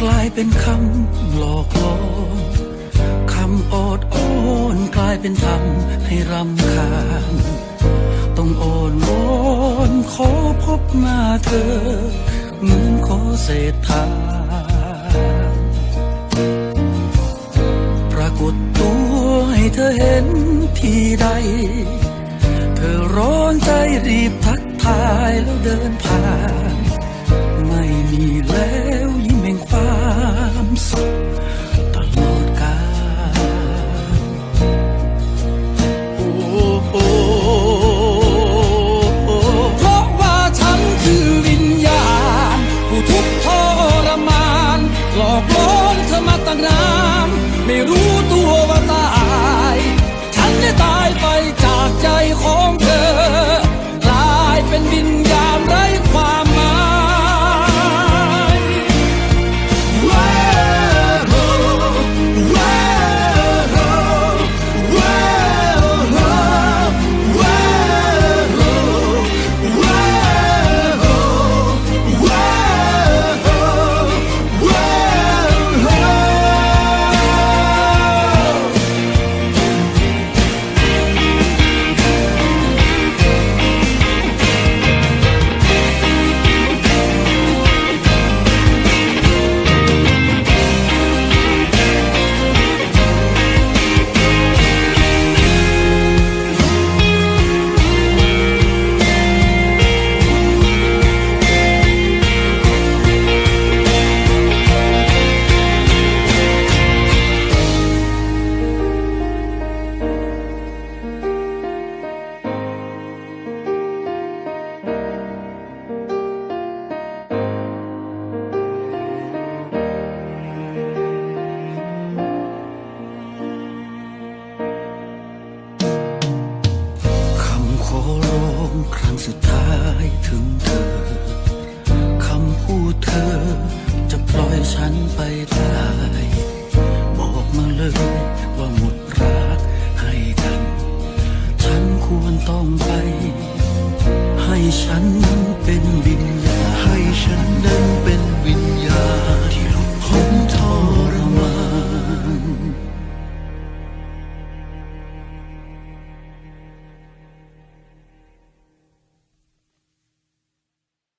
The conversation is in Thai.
กลายเป็นคำหลอกล่อคำออดอ้อนกลายเป็นทำให้รำคาญต้องอ้อนวอนขอพบหน้าเธอเหมือนขอเศษทางปรากฏตัวให้เธอเห็นทีใดเธอร้อนใจรีบทักทายแล้วเดินผ่านไม่มีแล้วยิ้มแห่งความสุขตลอดกาลโอ้โอ้เพราะว่าฉันคือวิญญาณผู้ทุกข์ทรมานหลอกล่อเธอมาตั้งนานไม่รู้ตัวว่าตายฉันได้ตายไปจากใจของเธอกลายเป็นวิญญาณไร้ความหมายครั้งสุดท้ายถึงเธอคำพูดเธอจะปล่อยฉันไปได้บอกมาเลยว่าหมดรักให้กันฉันควรต้องไปให้ฉันนั้นเป็นวิญญาณให้ฉันนั้นเป็น